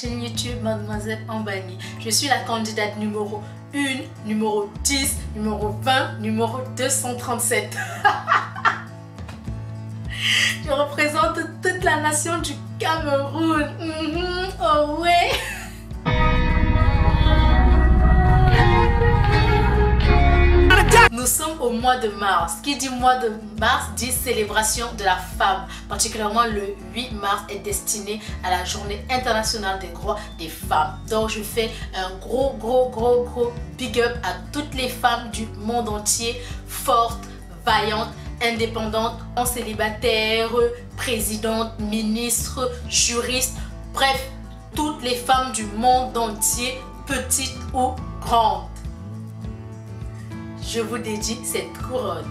chaîne YouTube Mademoiselle Ambani. Je suis la candidate numéro 1, numéro 10, numéro 20, numéro 237. Je représente toute la nation du Cameroun. Oh ouais. Nous sommes au mois de mars. Qui dit mois de mars dit célébration de la femme. Particulièrement le 8 mars est destiné à la journée internationale des droits des femmes. Donc je fais un gros big up à toutes les femmes du monde entier, fortes, vaillantes, indépendantes, célibataires, présidentes, ministres, juristes, bref, toutes les femmes du monde entier, petites ou grandes. Je vous dédie cette couronne.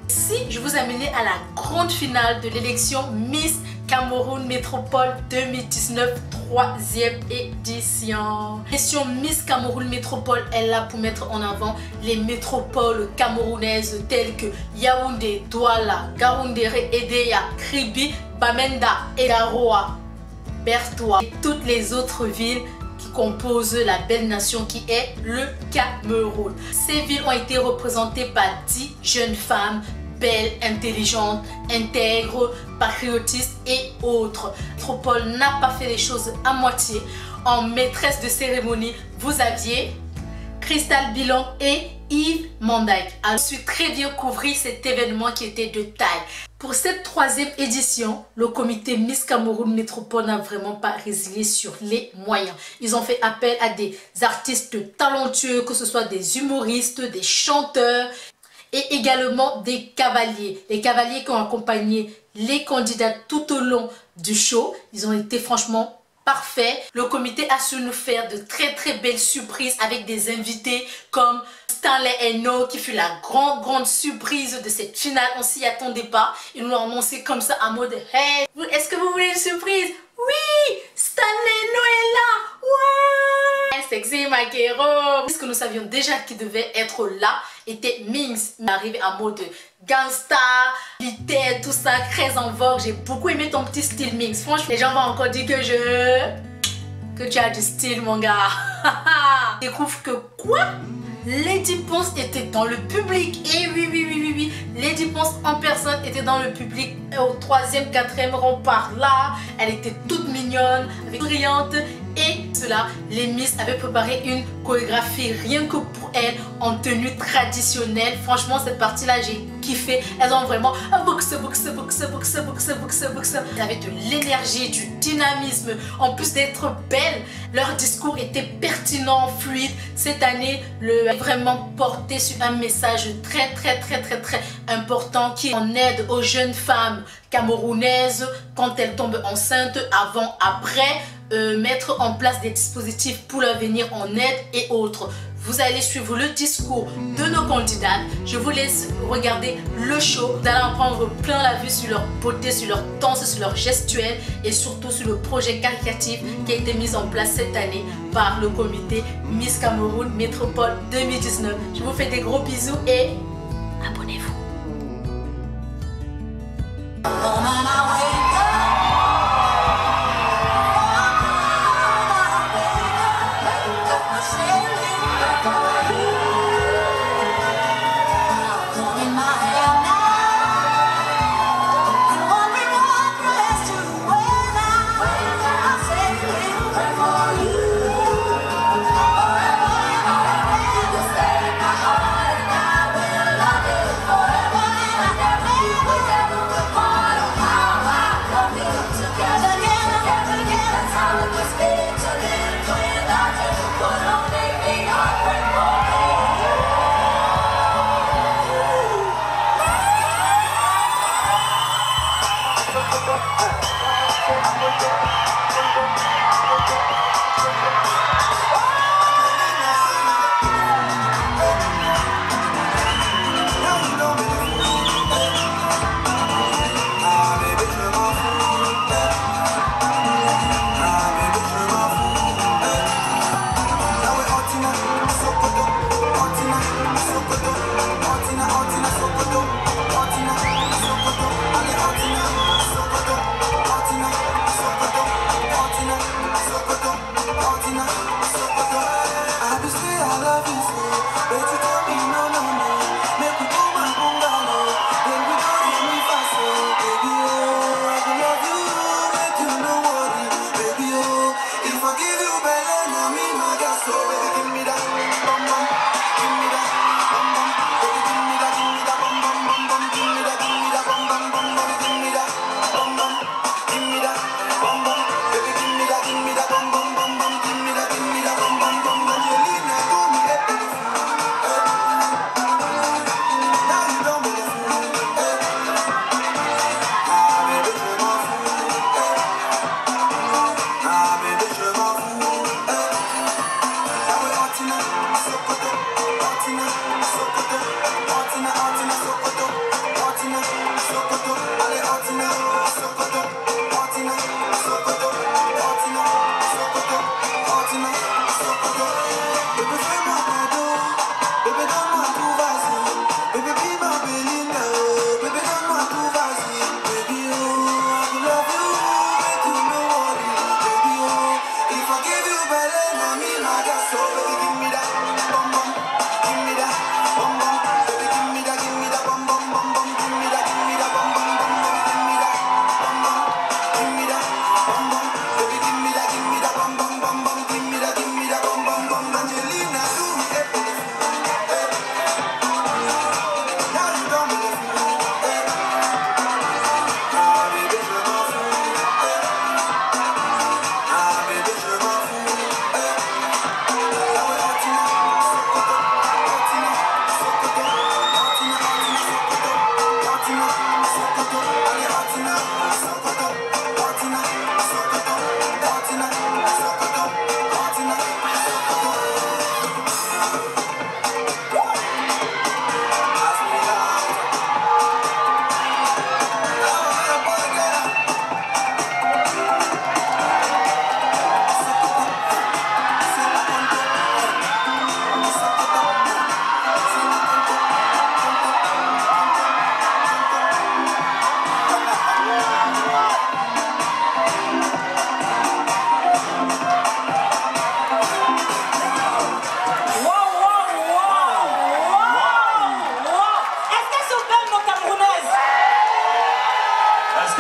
Si je vous amenais à la grande finale de l'élection Miss Cameroun Métropole 2019, 3e édition. L'élection Miss Cameroun Métropole est là pour mettre en avant les métropoles camerounaises telles que Yaoundé, Douala, Gaoundéré, Edéa, Kribi, Bamenda, Egaroa, Bertoua et toutes les autres villes qui composent la belle nation qui est le Cameroun. Ces villes ont été représentées par 10 jeunes femmes belles, intelligentes, intègres, patriotistes et autres. La métropole n'a pas fait les choses à moitié. En maîtresse de cérémonie, vous aviez Crystal Bilong et Yves Mandak. Je suis très bien couvert cet événement qui était de taille. Pour cette 3e édition, le comité Miss Cameroun Métropole n'a vraiment pas résilié sur les moyens. Ils ont fait appel à des artistes talentueux, que ce soit des humoristes, des chanteurs et également des cavaliers. Les cavaliers qui ont accompagné les candidats tout au long du show, ils ont été franchement parfaits. Le comité a su nous faire de très belles surprises avec des invités comme Stanley Eno qui fut la grande surprise de cette finale. On s'y attendait pas. Ils nous l'ont annoncé comme ça en mode hey, est-ce que vous voulez une surprise? Oui, Stanley Eno est là. Ouais, sexy Maquero. Ce que nous savions déjà qui devait être là était Mings. Il est arrivé en mode gangsta, littéraire, tout ça, très en vogue. J'ai beaucoup aimé ton petit style Mings. Franchement, les gens vont encore dire que tu as du style, mon gars. Découvre que quoi? Lady Ponce était dans le public. Et oui. Lady Ponce en personne était dans le public. Et au 3e, 4e rang par là. Elle était toute mignonne, avec brillante. Et cela, les Miss avaient préparé une chorégraphie rien que pour elle en tenue traditionnelle. Franchement, cette partie-là, j'ai kiffé. Elles ont vraiment boxe. Elles avaient de l'énergie, du dynamisme. En plus d'être belles, leur discours était pertinent, fluide. Cette année, le vraiment porté sur un message très important qui est en aide aux jeunes femmes camerounaises quand elles tombent enceintes, avant, après. Mettre en place des dispositifs pour leur venir en aide et autres. Vous allez suivre le discours de nos candidates. Je vous laisse regarder le show. Vous allez en prendre plein la vue sur leur beauté, sur leur danse, sur leur gestuelle et surtout sur le projet caritatif qui a été mis en place cette année par le comité Miss Cameroun Métropole 2019. Je vous fais des gros bisous et abonnez-vous.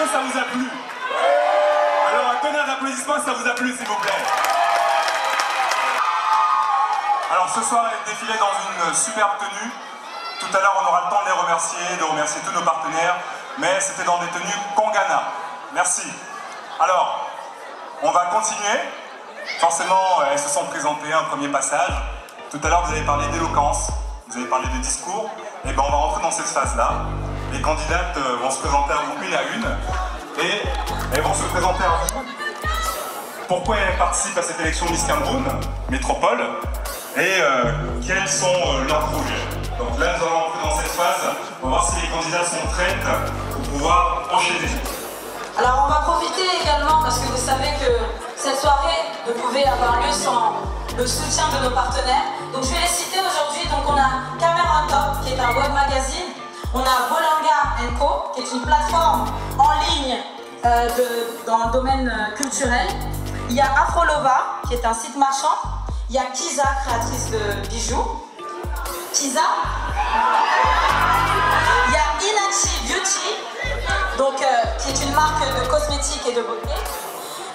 Ça vous a plu? Alors un tonnerre d'applaudissements si ça vous a plu, s'il vous plaît. Alors ce soir, elle défilé dans une superbe tenue. Tout à l'heure, on aura le temps de les remercier, de remercier tous nos partenaires, mais c'était dans des tenues Kongana. Merci. Alors, on va continuer. Forcément, elles se sont présentées, un premier passage. Tout à l'heure, vous avez parlé d'éloquence, vous avez parlé de discours. Et bien, on va rentrer dans cette phase-là. Les candidates vont se présenter à vous une à une et elles vont se présenter à vous pourquoi elles participent à cette élection Miss Cameroun Métropole et quels sont leurs projets. Donc là, nous allons rentrer dans cette phase. On va voir si les candidats sont prêtes pour pouvoir enchaîner. Alors on va profiter également parce que vous savez que cette soirée ne pouvait avoir lieu sans le soutien de nos partenaires. Donc je vais les citer aujourd'hui. Donc on a Caméra Top qui est un web magazine. On a Bolanga & Co, qui est une plateforme en ligne dans le domaine culturel. Il y a Afrolova, qui est un site marchand. Il y a Kiza, créatrice de bijoux. Kiza. Il y a Inachi Beauty, donc, qui est une marque de cosmétiques et de beauté.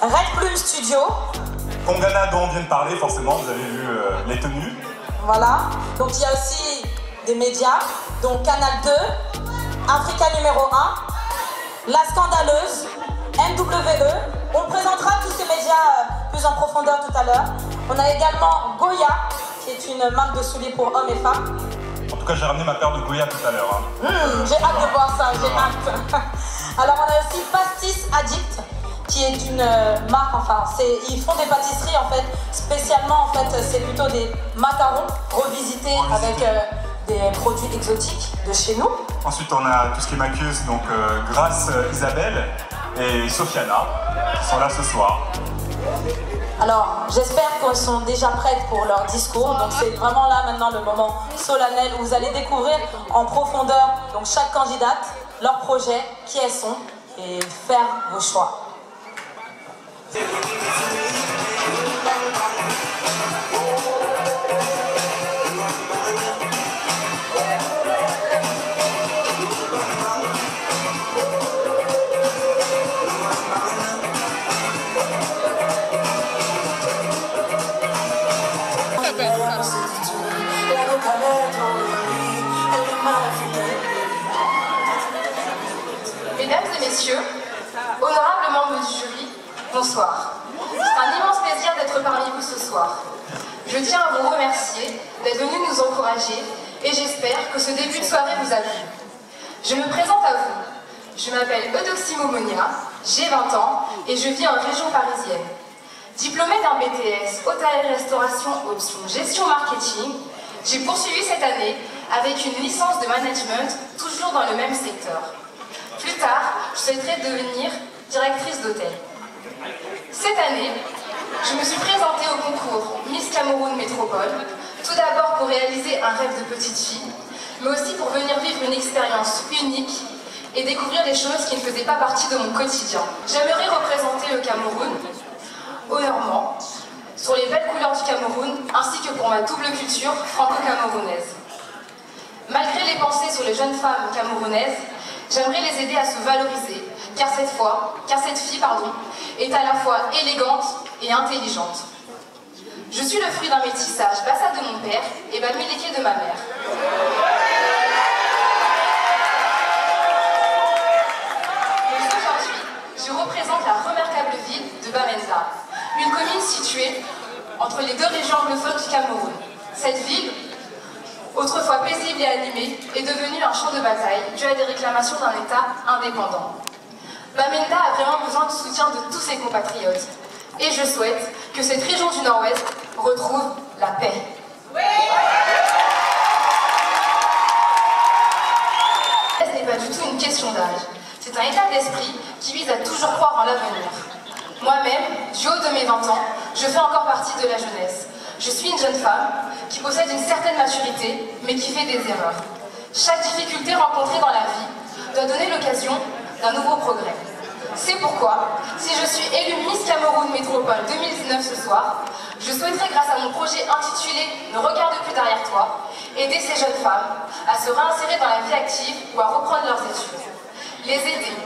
Red Plume Studio. Kongana, dont on vient de parler, forcément, vous avez vu les tenues. Voilà. Donc il y a aussi des médias, donc Canal 2, Africa numéro 1, La Scandaleuse, MWE. On présentera tous ces médias plus en profondeur tout à l'heure. On a également Goya, qui est une marque de souliers pour hommes et femmes. En tout cas, j'ai ramené ma paire de Goya tout à l'heure. Hein. J'ai hâte de voir ça, j'ai hâte. Alors on a aussi Pastis Addict, qui est une marque, enfin, ils font des pâtisseries en fait, spécialement en fait, c'est plutôt des macarons revisités avec des produits exotiques de chez nous. Ensuite, on a tout ce qui est maquilleuse, donc Grâce Isabelle et Sofiana, qui sont là ce soir. Alors, j'espère qu'elles sont déjà prêtes pour leur discours. Donc, c'est vraiment là maintenant le moment solennel où vous allez découvrir en profondeur donc chaque candidate, leur projet, qui elles sont et faire vos choix. Mesdames et messieurs, honorables membres du jury, bonsoir. C'est un immense plaisir d'être parmi vous ce soir. Je tiens à vous remercier d'être venus nous encourager et j'espère que ce début de soirée vous a plu. Je me présente à vous. Je m'appelle Eudoxie Momonia, j'ai 20 ans et je vis en région parisienne. Diplômée d'un BTS hôtellerie-restauration option gestion marketing, j'ai poursuivi cette année avec une licence de management toujours dans le même secteur. Plus tard, je souhaiterais devenir directrice d'hôtel. Cette année, je me suis présentée au concours Miss Cameroun Métropole, tout d'abord pour réaliser un rêve de petite fille, mais aussi pour venir vivre une expérience unique et découvrir des choses qui ne faisaient pas partie de mon quotidien. J'aimerais représenter le Cameroun honnêtement sur les belles couleurs du Cameroun, ainsi que pour ma double culture franco-camerounaise. Malgré les pensées sur les jeunes femmes camerounaises, j'aimerais les aider à se valoriser, car cette fille est à la fois élégante et intelligente. Je suis le fruit d'un métissage bassa de mon père et bamileke de ma mère. Mais aujourd'hui, je représente la remarquable ville de Bamenda, une commune située entre les deux régions anglophones du Cameroun. Cette ville, autrefois paisible et animée, est devenue un champ de bataille dû à des réclamations d'un État indépendant. Bamenda a vraiment besoin du soutien de tous ses compatriotes. Et je souhaite que cette région du Nord-Ouest retrouve la paix. Oui. Ce n'est pas du tout une question d'âge. C'est un état d'esprit qui vise à toujours croire en l'avenir. Moi-même, du haut de mes 20 ans, je fais encore partie de la jeunesse. Je suis une jeune femme qui possède une certaine maturité, mais qui fait des erreurs. Chaque difficulté rencontrée dans la vie doit donner l'occasion d'un nouveau progrès. C'est pourquoi, si je suis élue Miss Cameroun Métropole 2019 ce soir, je souhaiterais, grâce à mon projet intitulé « Ne regarde plus derrière toi », aider ces jeunes femmes à se réinsérer dans la vie active ou à reprendre leurs études. Les aider.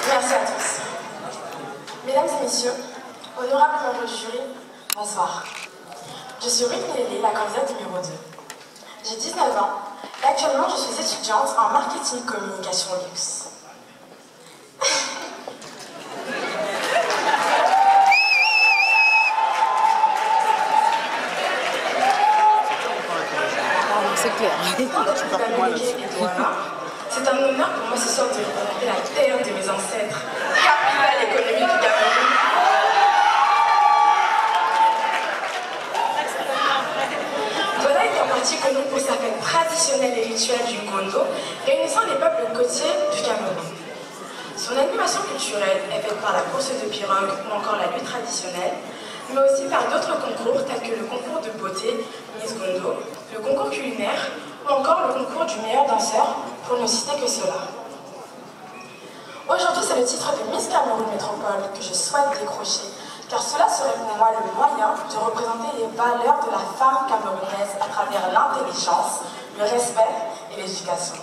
Merci à tous. Mesdames et messieurs, honorables membres du jury, bonsoir. Je suis Ruth Lélé, la candidate numéro 2. J'ai 19 ans et actuellement je suis étudiante en marketing communication luxe. C'est clair. C'est un honneur pour moi ce soir de représenter la terre de mes ancêtres, capitale économique du Cameroun. Douala est un parti connu pour sa fête traditionnelle et rituelle du Gondo, réunissant les peuples côtiers du Cameroun. Son animation culturelle est faite par la course de pirogue ou encore la lutte traditionnelle, mais aussi par d'autres concours tels que le concours de beauté, Miss Gondo, le concours culinaire ou encore le concours du meilleur danseur, pour ne citer que cela. Aujourd'hui, c'est le titre de Miss Cameroun Métropole que je souhaite décrocher, car cela serait pour moi le moyen de représenter les valeurs de la femme camerounaise à travers l'intelligence, le respect et l'éducation.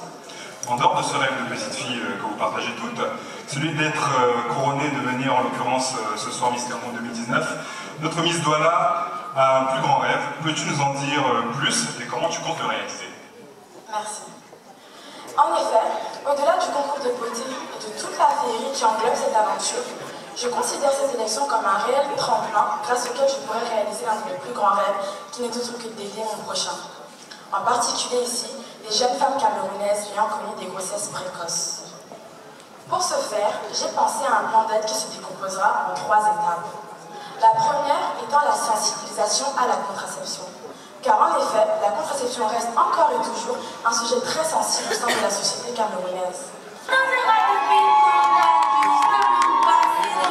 En dehors de ce rêve de petite fille que vous partagez toutes, celui d'être couronnée, de venir en l'occurrence ce soir Miss Cameroun 2019, notre Miss Douala a un plus grand rêve. Peux-tu nous en dire plus et comment tu comptes le réaliser? Merci. En effet, au-delà du concours de beauté et de toute la féerie qui englobe cette aventure, je considère cette élection comme un réel tremplin grâce auquel je pourrais réaliser l'un de mes plus grands rêves, qui n'est autre que d'aider mon prochain. En particulier ici, les jeunes femmes camerounaises ayant connu des grossesses précoces. Pour ce faire, j'ai pensé à un plan d'aide qui se décomposera en 3 étapes. La première étant la sensibilisation à la contraception. Car en effet, la contraception reste encore et toujours un sujet très sensible au sein de la société camerounaise.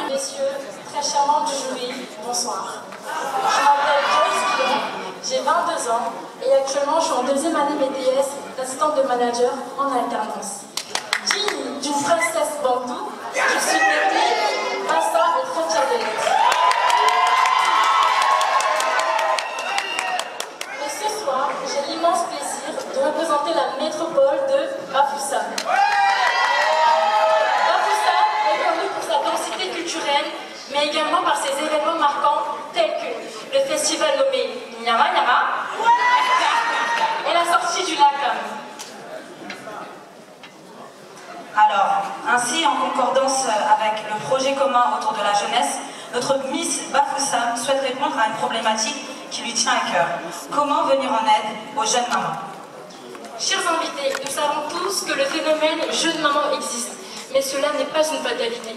Messieurs, très chers membres du jury, bonsoir. Je m'appelle Joyce Guillon, j'ai 22 ans et actuellement je suis en 2e année BTS d'assistante de manager en alternance. Digne d'une princesse bandou, je suis bébé, Bassa et très fière de l'être. J'ai l'immense plaisir de représenter la métropole de Bafoussam. Bafoussam est connue pour sa densité culturelle, mais également par ses événements marquants tels que le festival nommé Nyama Nyama, concordance avec le projet commun autour de la jeunesse, notre Miss Bafoussam souhaite répondre à une problématique qui lui tient à cœur. Comment venir en aide aux jeunes mamans? Chers invités, nous savons tous que le phénomène jeune maman existe, mais cela n'est pas une fatalité.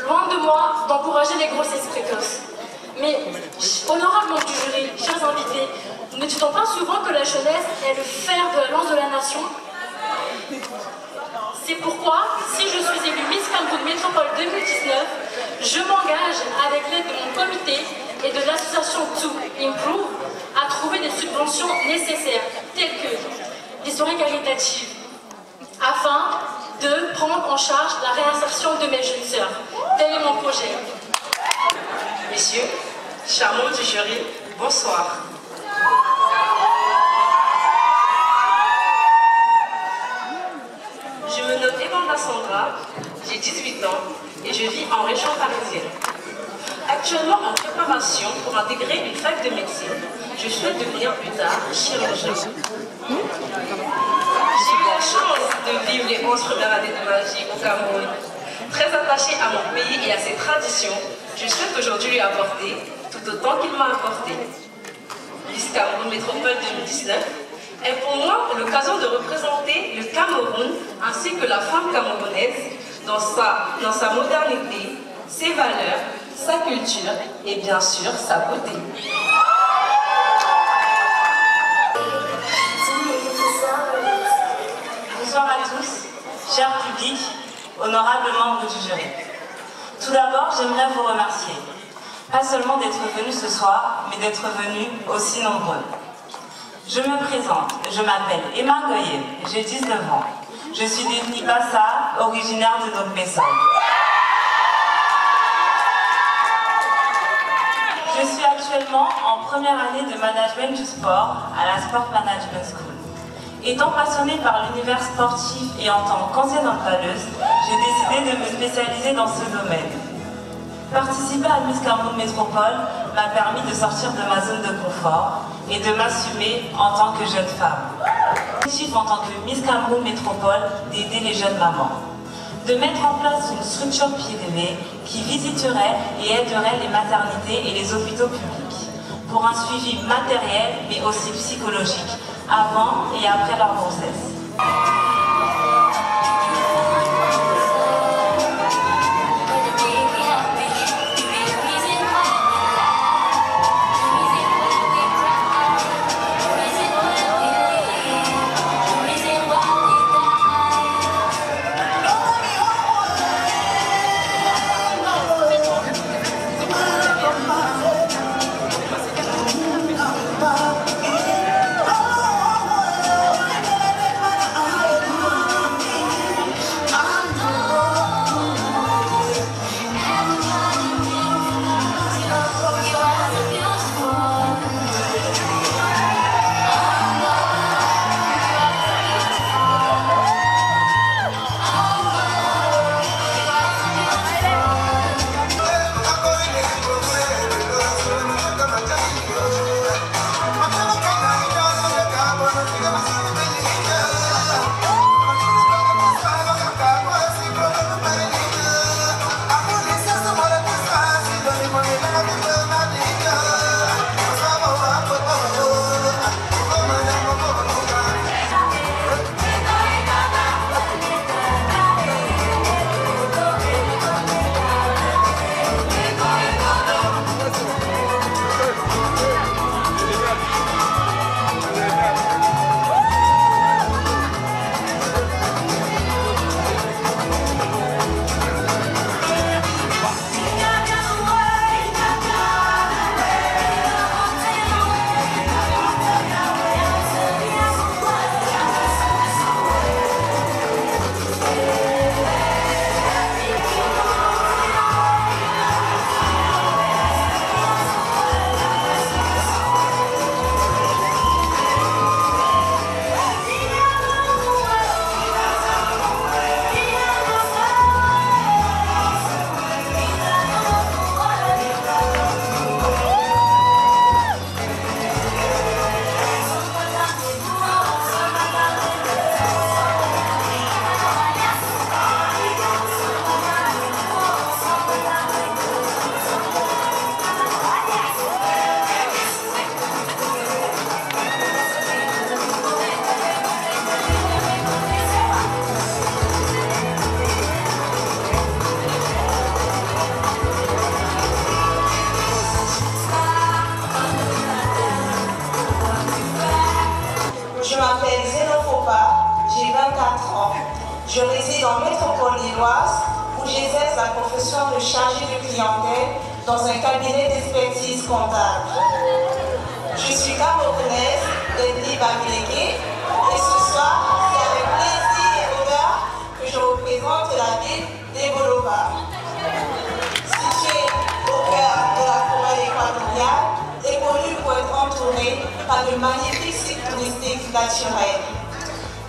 Loin de moi d'encourager les grossesses précoces. Mais, honorable membre du jury, chers invités, ne dit-on pas souvent que la jeunesse est le fer de la lance de la nation? C'est pourquoi, si je suis élue Miss Cameroun Métropole 2019, je m'engage avec l'aide de mon comité et de l'association To Improve à trouver des subventions nécessaires, telles que des soirées caritatives, afin de prendre en charge la réinsertion de mes jeunes sœurs. Tel est mon projet. Messieurs, chers membres du jury, bonsoir. Je me nomme Evanda Sandra, j'ai 18 ans et je vis en région parisienne. Actuellement en préparation pour intégrer une fac de médecine, je souhaite devenir plus tard chirurgien. J'ai eu la chance de vivre les 11 premières années de ma vie au Cameroun. Très attachée à mon pays et à ses traditions, je souhaite aujourd'hui lui apporter tout autant qu'il m'a apporté. Miss Cameroun Métropole 2019 est pour moi l'occasion de représenter le Cameroun ainsi que la femme camerounaise dans sa modernité, ses valeurs, sa culture et bien sûr sa beauté. Bonsoir à tous, chers publics, honorables membres du jury. Tout d'abord, j'aimerais vous remercier. Pas seulement d'être venus ce soir, mais d'être venus aussi nombreux. Je me présente, je m'appelle Emma Goyer, j'ai 19 ans. Je suis d'ethnie Bassa, originaire de Nogmessol. Je suis actuellement en première année de management du sport à la Sport Management School. Étant passionnée par l'univers sportif et en tant qu'ancienne handballeuse, j'ai décidé de me spécialiser dans ce domaine. Participer à Miss Cameroun Métropole m'a permis de sortir de ma zone de confort et de m'assumer en tant que jeune femme. L'objectif en tant que Miss Cameroun Métropole d'aider les jeunes mamans. De mettre en place une structure privée qui visiterait et aiderait les maternités et les hôpitaux publics pour un suivi matériel mais aussi psychologique avant et après leur grossesse. m'appelle Zénophopa, j'ai 24 ans. Je réside en métropole lilloise où j'exerce la profession de chargé de clientèle dans un cabinet d'expertise comptable. Je suis camerounaise d'Edli Bamileke et ce soir, c'est avec plaisir et honneur que je représente la ville d'Eboloba. Située au cœur de la forêt équatoriale et connue pour être entourée par de magnifiques sites touristiques naturels.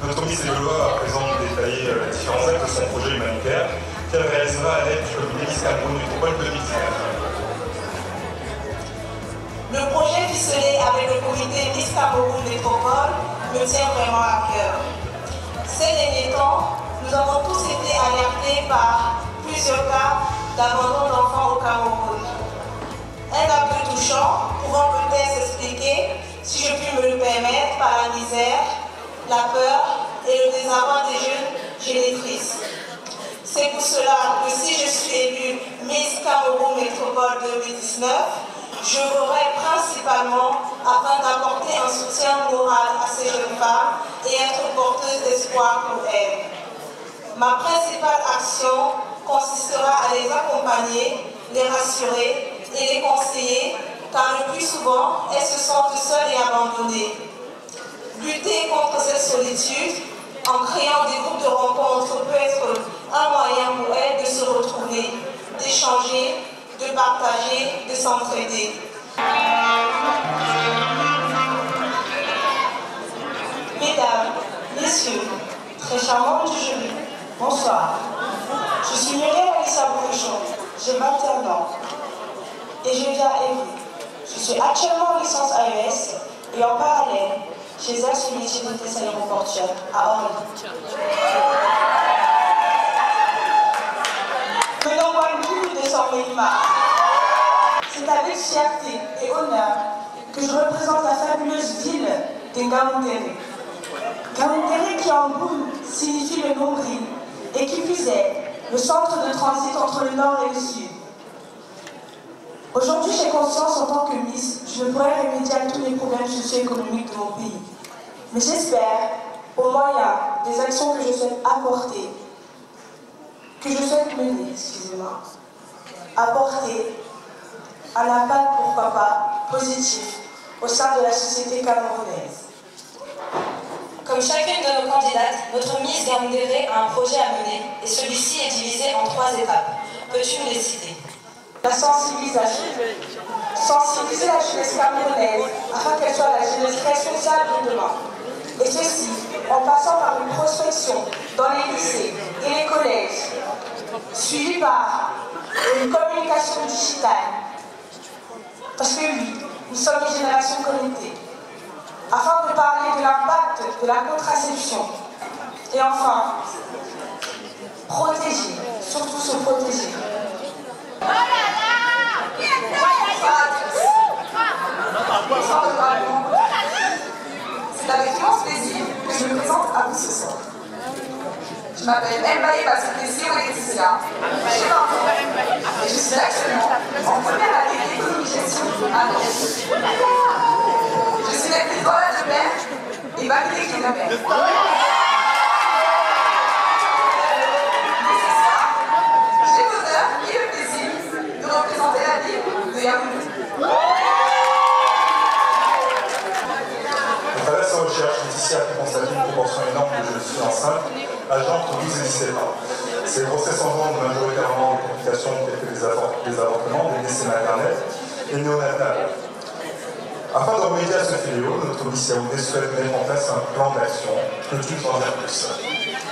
Notre Miss Eboloba présente détailler les différents actes de son projet humanitaire qu'elle réalisera à l'aide du comité Miss Cameroun Métropole 2019. Le projet ficelé avec le comité Miss Cameroun Métropole me tient vraiment à cœur. Ces derniers temps, nous avons tous été alertés par plusieurs cas d'abandon d'enfants au Cameroun. Un acte touchant, pouvant peut-être s'expliquer, si je puis me le permettre, par la misère, la peur et le désarroi des jeunes génitrices. C'est pour cela que si je suis élue Miss Cameroun Métropole 2019, je voudrais principalement afin d'apporter un soutien moral à ces jeunes femmes et être porteuse d'espoir pour elles. Ma principale action consistera à les accompagner, les rassurer et les conseiller, car le plus souvent, elles se sentent seules et abandonnées. Lutter contre cette solitude en créant des groupes de rencontres peut être un moyen pour elles de se retrouver, d'échanger, de partager, de s'entraider. Mesdames, messieurs, très charmante du jury, bonsoir. Je suis Muriel Alissa Bourrichon, j'ai 21 ans et je viens à Évry. Je suis actuellement en licence AES et en parallèle, j'exerce le métier d'hôtesse aéroportuaire à Orly. Venant Wangui de Sormeima. C'est avec fierté et honneur que je représente la fabuleuse ville de Ngaoundéré. Ngaoundéré qui en boum signifie le nombril et qui plus est le centre de transit entre le nord et le sud. Aujourd'hui, j'ai conscience en tant que Miss, je ne pourrais remédier à tous les problèmes socio-économiques de mon pays. Mais j'espère, au moyen des actions que je souhaite apporter, que je souhaite mener, excusez-moi, apporter un impact, pourquoi pas, positif au sein de la société camerounaise. Comme chacune de nos candidates, notre Miss Ngaoundéré a un projet à mener et celui-ci est divisé en 3 étapes. Peux-tu nous les citer? La sensibilisation. Sensibiliser la jeunesse camerounaise afin qu'elle soit la jeunesse responsable de demain. Et ceci en passant par une prospection dans les lycées et les collèges, suivie par une communication digitale. Parce que oui, nous sommes une génération connectée. Afin de parler de l'impact de la contraception. Et enfin, protéger, surtout se protéger. C'est avec immense plaisir que je me présente à vous ce soir. Je m'appelle Mbaye Bassi-Plaisir Laetitia, j'ai 20 ans et je suis actuellement en première année d'économie gestion à Nantes. Je suis la petite Lola de Père et Bamileke de Père. J'ai l'honneur et le plaisir de représenter la ville de Yaoundé. À travers sa recherche, Laetitia a pu constater une proportion énorme de jeunes filles enceintes, âgées entre 12 et 17 ans. Ces grossesses engendrent majoritairement des complications telles que des avortements, des décès maternels et néonatales. Afin de remédier à ce fléau, notre Miss Yaoundé souhaite mettre en place un plan d'action. Peux-tu nous en dire plus?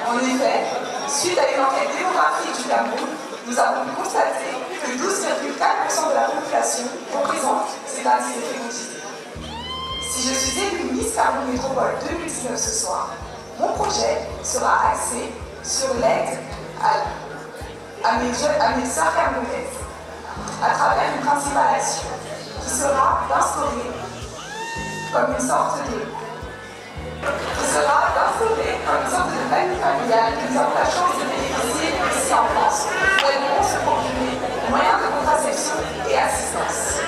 En effet, suite à une enquête démographique du Cameroun, nous avons pu constater que 12,4% de la population représente cet indice de fécondité. Si je suis élue Miss Cameroun Métropole 2019 ce soir, mon projet sera axé sur l'aide à mes sœurs camerounaises à travers une principale action qui sera d'instaurer comme une sorte de famille familiale que nous avons la chance de bénéficier ici en France, où elles pourront se procurer moyens de contraception et assistance.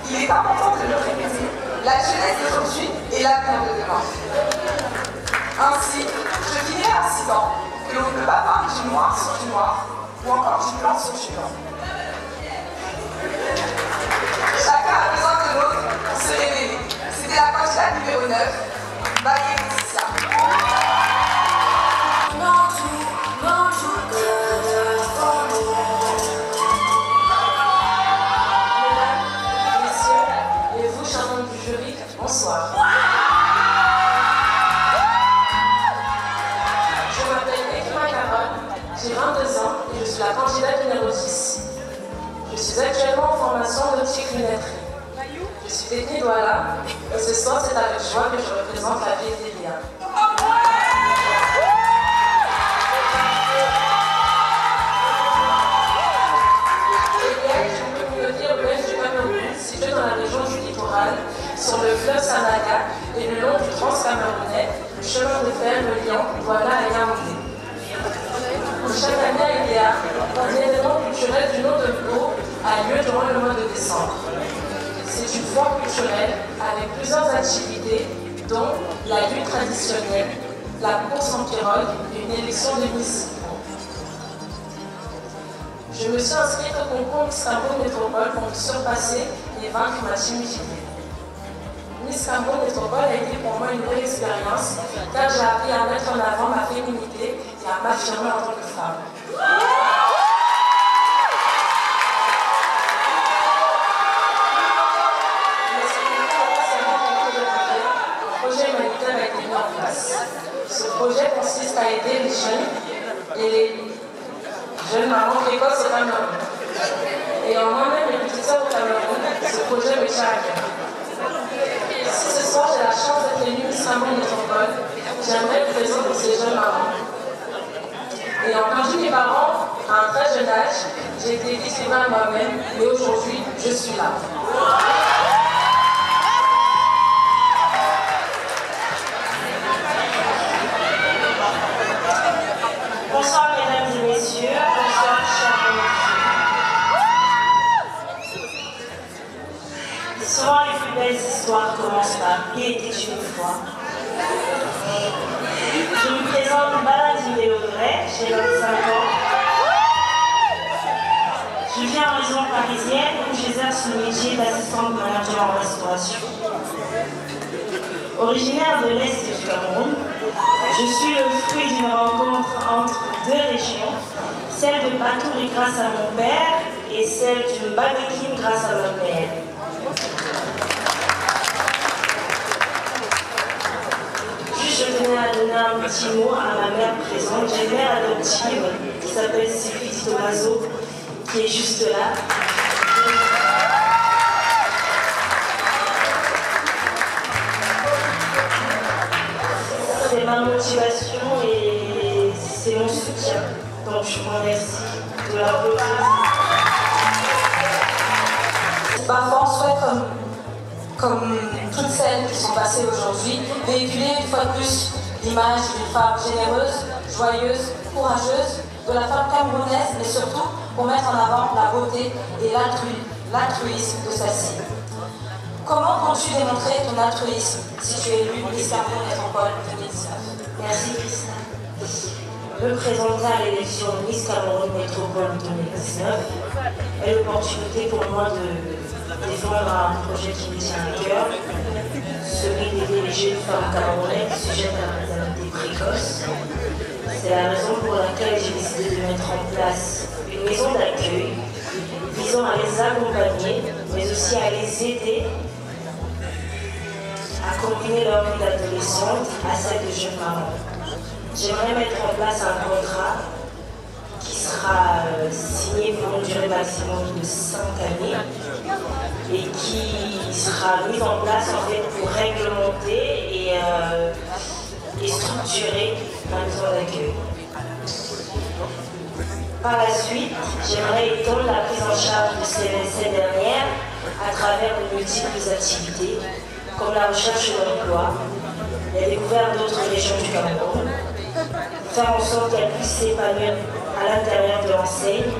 Il est important de le répéter, la jeunesse d'aujourd'hui est l'avenir de demain. Ainsi, je dirais à 6 ans que l'on ne peut pas peindre du noir sur du noir ou encore du blanc sur du blanc. Chacun a besoin de l'autre pour se révéler. C'était la candidate numéro 9, Marie Laetitia. Mesdames, messieurs, et vous, chers membres du jury, bonsoir. Je m'appelle Ekma Caron, j'ai 22 ans et je suis la candidate numéro 10. Je suis actuellement en formation d'optique lunetterie. Je suis technique Douala et ce soir c'est avec joie que je représente la ville d'Elia. Elia est une communauté urbaine du Cameroun située dans la région du littoral, sur le fleuve Sanaga et le long du Trans-Camerounais, le chemin de fer le liant Douala à Yaoundé. Chaque année à Elia, un événement culturel du nom de l'eau a lieu durant le mois de décembre. C'est une foire culturelle avec plusieurs activités, dont la lutte traditionnelle, la course en pirogue et une élection de Miss. Je me suis inscrite au concours Miss Cameroun Métropole pour me surpasser et vaincre ma timidité. Miss Cameroun Métropole a été pour moi une belle expérience car j'ai appris à mettre en avant ma féminité et à m'affirmer en tant que femme. Ce projet consiste à aider les jeunes et les jeunes mamans précoces au Cameroun. Ayant moi-même une petite sœur au Cameroun, ce projet me tient à cœur. Si ce soir j'ai la chance d'être élue Miss Cameroun Métropole, j'aimerais être présente pour ces jeunes mamans. Ayant perdu mes parents à un très jeune âge, j'ai été écrivaine à moi-même, mais aujourd'hui, je suis là. Bonsoir mesdames et messieurs, bonsoir chers amis. Souvent les plus belles histoires commencent par « Il était une fois ». Je me présente Baladine Léodret, j'ai 25 ans. Je viens en région parisienne où j'exerce le métier d'assistante manager en restauration. Originaire de l'Est du Cameroun, je suis le fruit d'une rencontre entre deux régions, celle de Batouri grâce à mon père et celle du Babekim grâce à ma mère. Juste, je tenais à donner un petit mot à ma mère présente. J'ai une mère adoptive qui s'appelle Sylvie Tomaso, qui est juste là. C'est ma motivation et c'est mon soutien. Donc je vous remercie de la Parfois on souhaite, comme toutes celles qui sont passées aujourd'hui, véhiculer une fois de plus l'image d'une femme généreuse, joyeuse, courageuse, de la femme camerounaise, mais surtout pour mettre en avant la beauté et l'altruisme de celle-ci. Comment comptes-tu démontrer ton altruisme si tu es élue Miss Cameroun Métropole 2019? Merci Christine. Me présenter à l'élection Miss Cameroun Métropole 2019 est l'opportunité pour moi de défendre un projet qui me tient à cœur, celui d'aider les jeunes femmes camerounaises sujettes à la maternité précoce. C'est la raison pour laquelle j'ai décidé de mettre en place une maison d'accueil visant à les accompagner, mais aussi à les aider à combiner leur vie d'adolescente à celle de jeune maman. J'aimerais mettre en place un contrat qui sera signé pour une durée maximum de 5 années et qui sera mis en place en fait pour réglementer et structurer la maison d'accueil. Par la suite, j'aimerais étendre la prise en charge de ces dernières à travers de multiples activités comme la recherche d'emploi, la découverte d'autres régions du Cameroun, faire en sorte qu'elles puissent s'épanouir à l'intérieur de l'enseigne.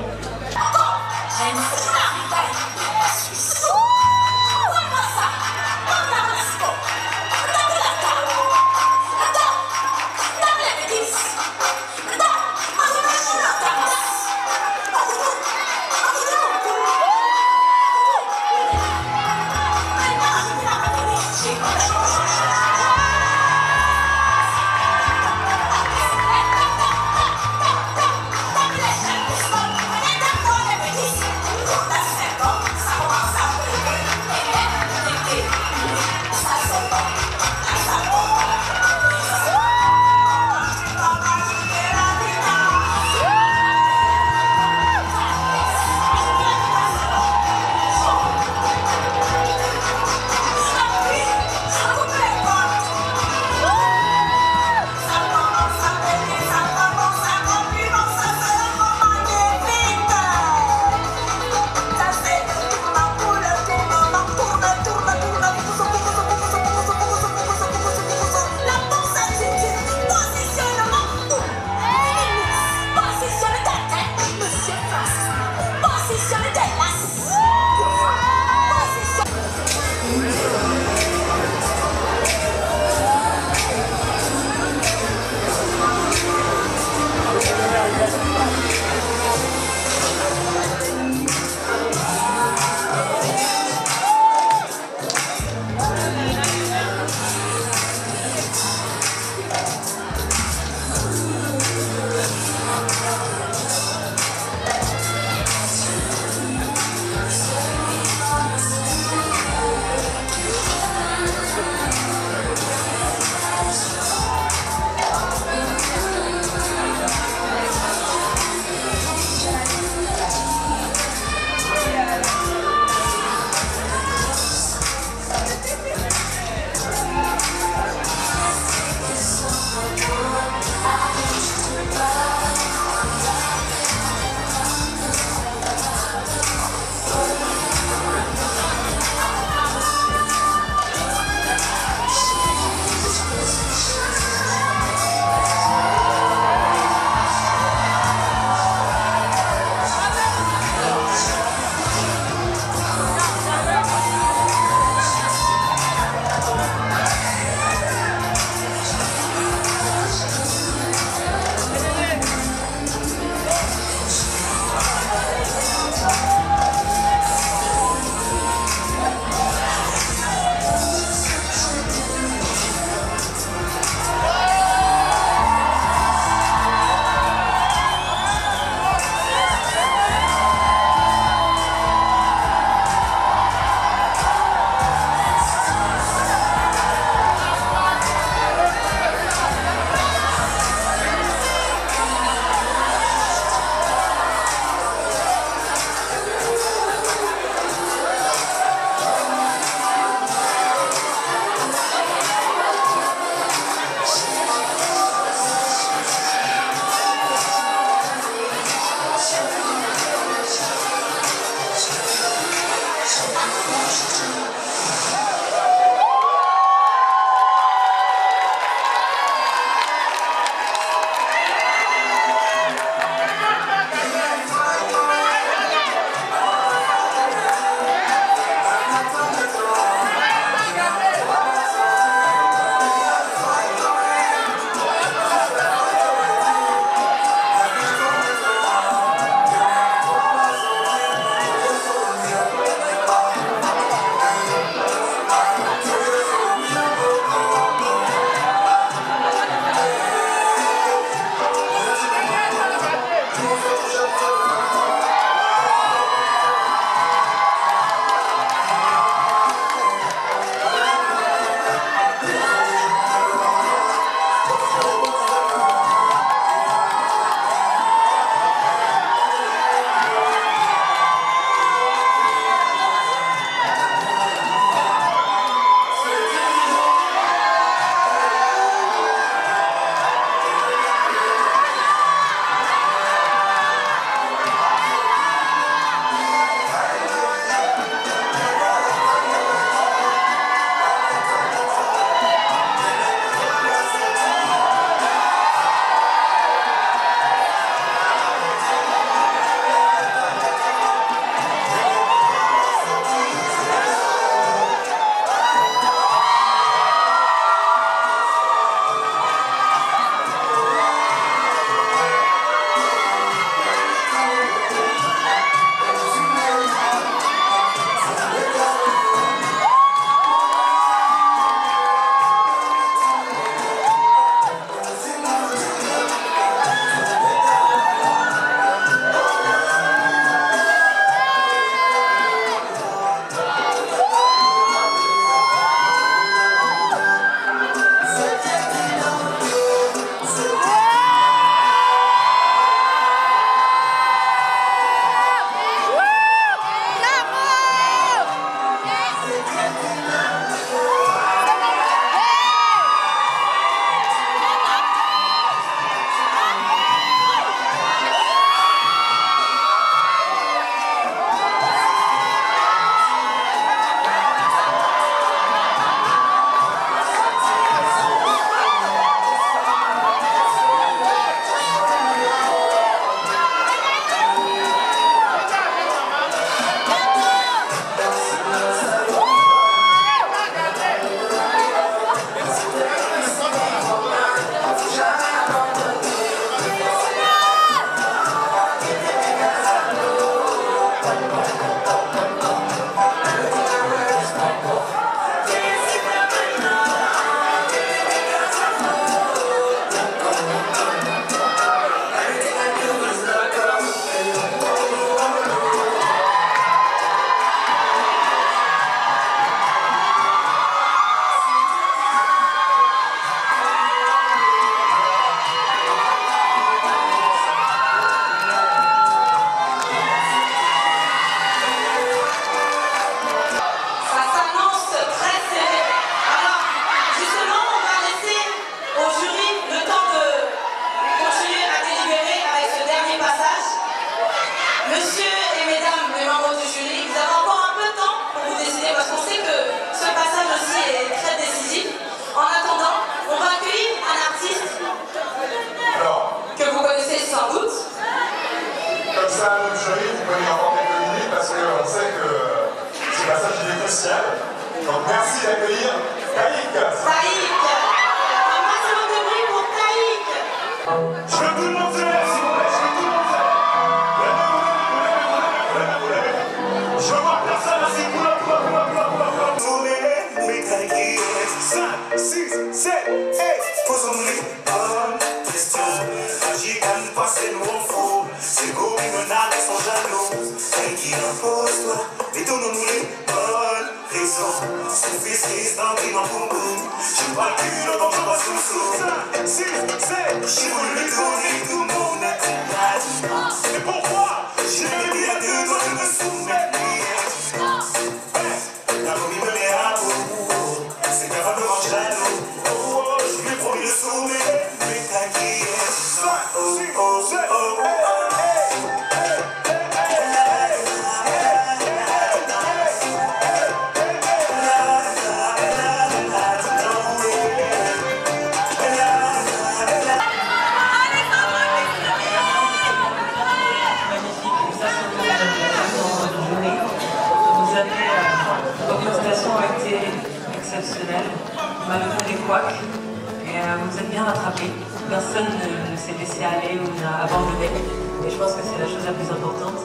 Vous êtes bien rattrapés, personne ne s'est laissé aller ou n'a abandonné, et je pense que c'est la chose la plus importante.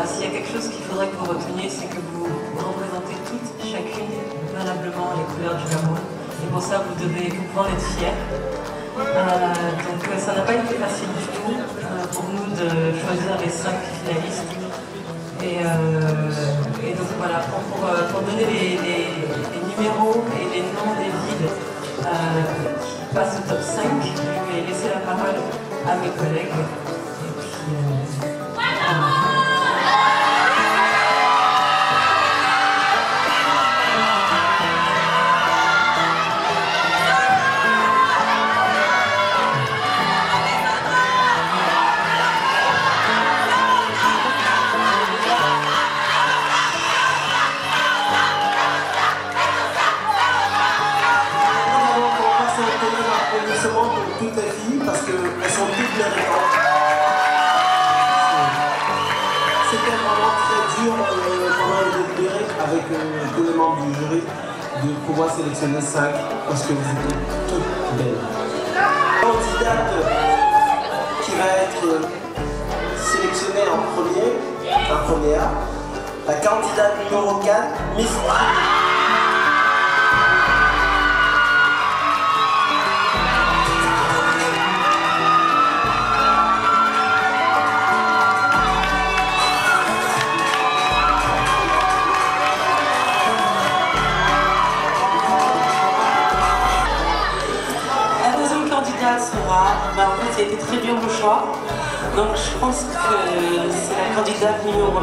S'il y a quelque chose qu'il faudrait que vous reteniez, c'est que vous représentez toutes, chacune, valablement les couleurs du Cameroun, et pour ça vous pouvez en être fiers. Donc ça n'a pas été facile du tout pour nous de choisir les 5 finalistes. Et donc voilà, pour donner les numéros et les noms des villes qui passent au top 5, je vais laisser la parole à mes collègues. Et puis, toutes les filles parce qu'elles sont toutes méritantes. C'était vraiment très dur pendant le délibéré avec tous les membres du jury de pouvoir sélectionner 5 parce que vous étiez toutes belles. La candidate qui va être sélectionnée en première, la candidate numéro 4, Miss en fait, ça a été très dur le choix. Donc, je pense que c'est la candidate numéro 1.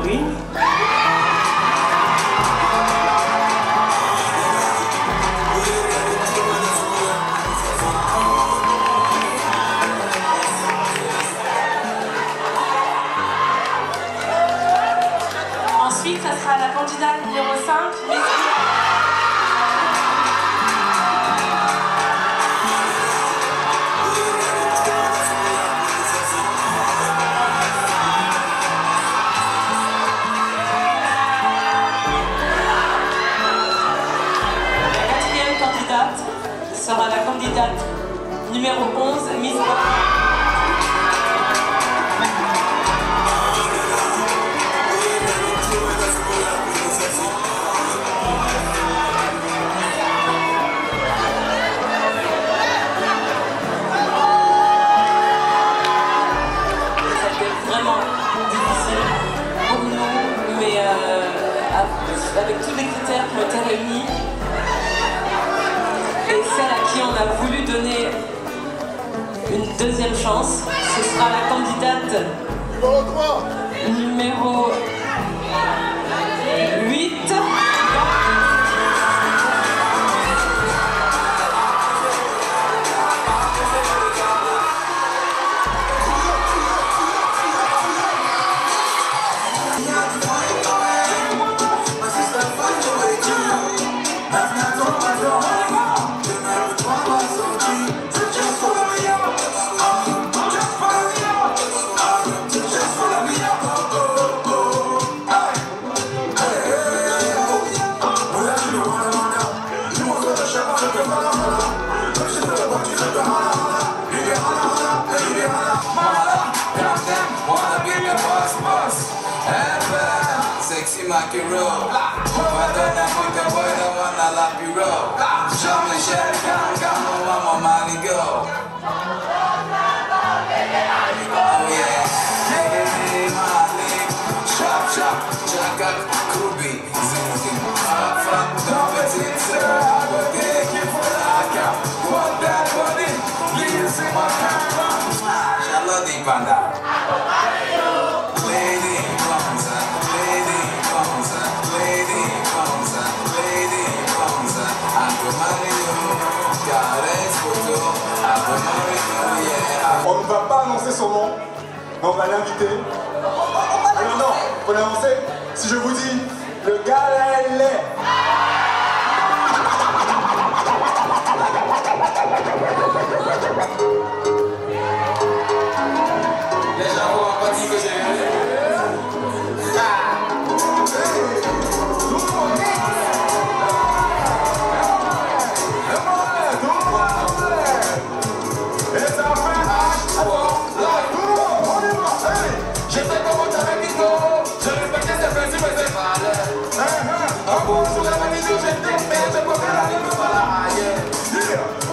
Ensuite, ça sera la candidate numéro 5. Sera la candidate numéro 11, Miss vraiment difficile pour nous, mais avec tous les critères qui ont été réunis, et celle à qui on a voulu donner une deuxième chance, ce sera la candidate numéro 8. rock and roll. Madonna with the boy, the one I love you roll. Show me shit, come on, my money go. Oh yeah, hey, money. Chop, chop, check out, Kubi, zoom, zoom. Fuck, don't be sincere. I will take you for the account. Want that money? Please see my camera. Shalom, the panda. Lady comes up, lady comes up, lady comes up, lady comes up. I go marry you, got it photo. I go marry you, yeah. On ne va pas annoncer son nom, mais on va l'inviter. Non, faut l'annoncer. Si je vous dis, le gars là, il est. Les gens vont pas dire que j'ai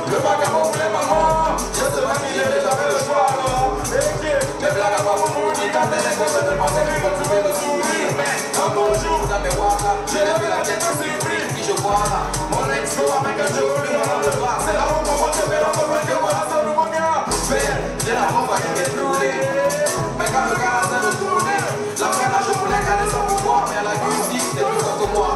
le vagabond voulait maman, je te m'amuser, j'avais le choix alors. Les blagues à pas pour mourir, quand elle est comme elle pensait lui retrouver le sourire. Mais un beau jour, dans mes wagas, j'ai levé la tête en surprise. Puis je vois là, mon ex-go avec un joli dans le bras. C'est là où on comprend que je vais la comprendre que voilà, ça nous manque bien. J'ai la bombe qui est brûlée. Mais quand le gars s'est retourné, la peine je voulais garder son pouvoir. Mais à la cuisine, c'était plus fort que moi.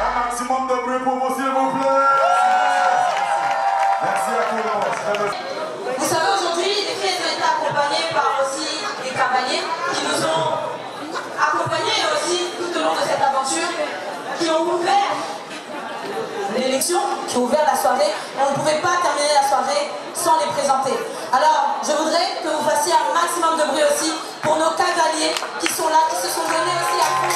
Un maximum de bruit pour vous, s'il vous plaît. Merci à tous. Vous savez, aujourd'hui, les filles ont été accompagnées par aussi des cavaliers qui nous ont accompagnés aussi tout au long de cette aventure, qui ont ouvert l'élection, qui ont ouvert la soirée. On ne pouvait pas terminer la soirée sans les présenter. Alors, je voudrais que vous fassiez un maximum de bruit aussi pour nos cavaliers qui sont là, qui se sont donnés aussi à fond.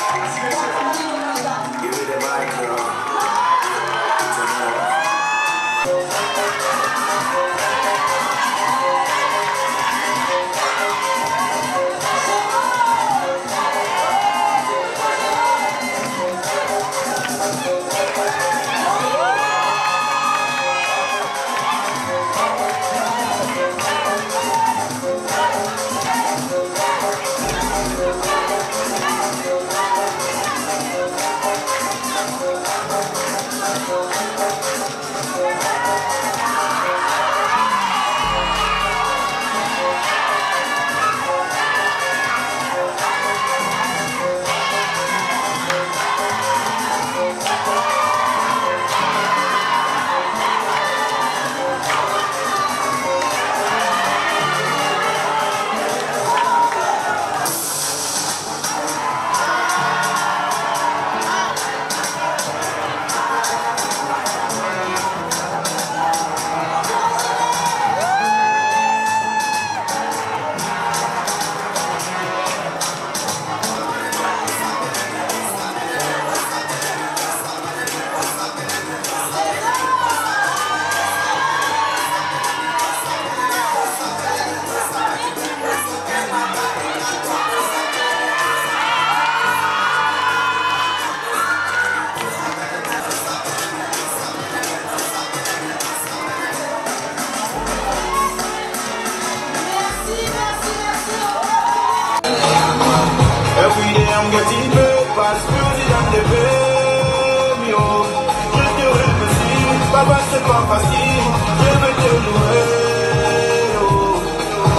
pas facile, je veux te louer.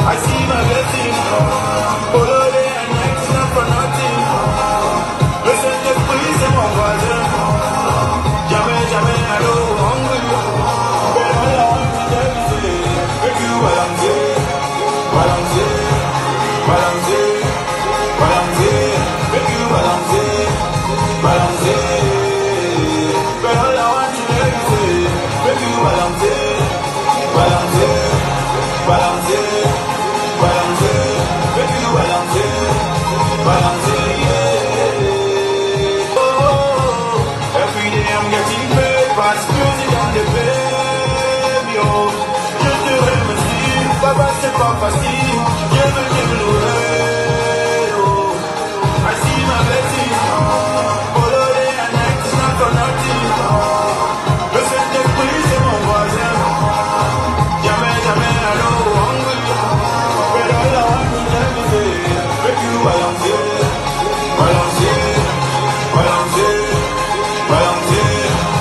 I see my blessing, follow day and night, it's not for nothing. Le Saint-Esprit c'est mon voisin, jamais, jamais I go hungry. But all I want to tell you is, make you balancer, balancer, balancer, balancer, make you balancer, balancer. But all I want to tell you is, make you balancer, balancer, balancer. Every day I'm getting paid, fast music on the baby, oh. Je te remercie, papa c'est pas facile, je veux te louer, oh. I see my blessing, follow day and night, it's not for nothing. Le Saint-Esprit c'est mon voisin, jamais, jamais I know hungry. But all I want to tell you is, make you balancer, balancer, balancer, balancer,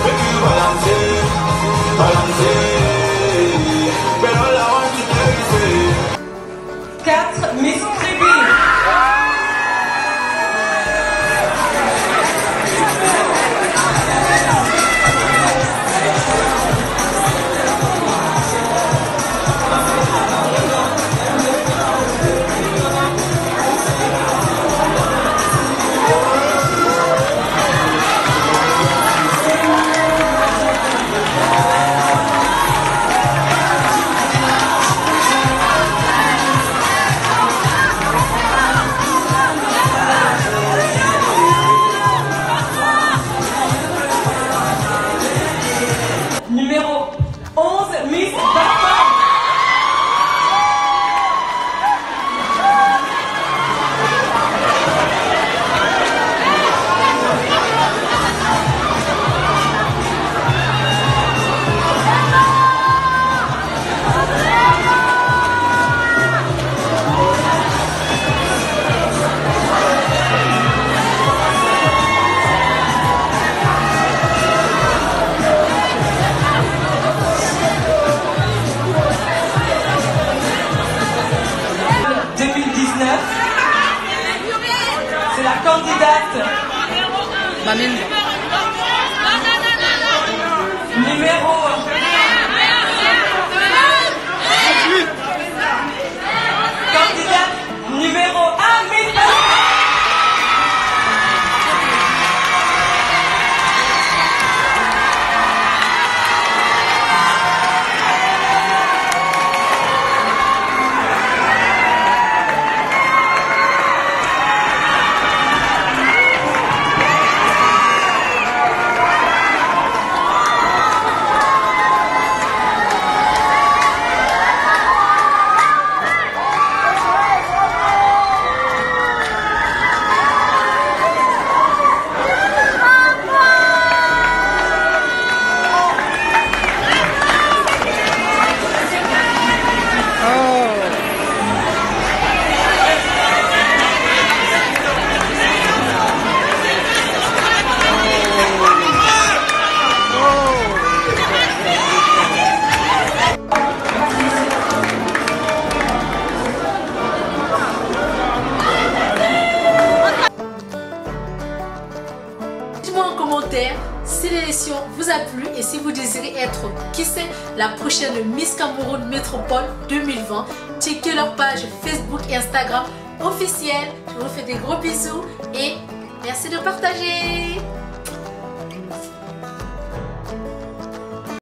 make you balancer, balancer. But all I want to tell you is 4 Miss Creepy. Numéro 11, Miss Batman. C'est la candidate numéro 1, Miss Dites-moi en commentaire si l'élection vous a plu et si vous désirez être, qui sait, la prochaine Miss Cameroun Métropole 2020. Checkez leur page Facebook et Instagram officielle. Je vous fais des gros bisous et merci de partager.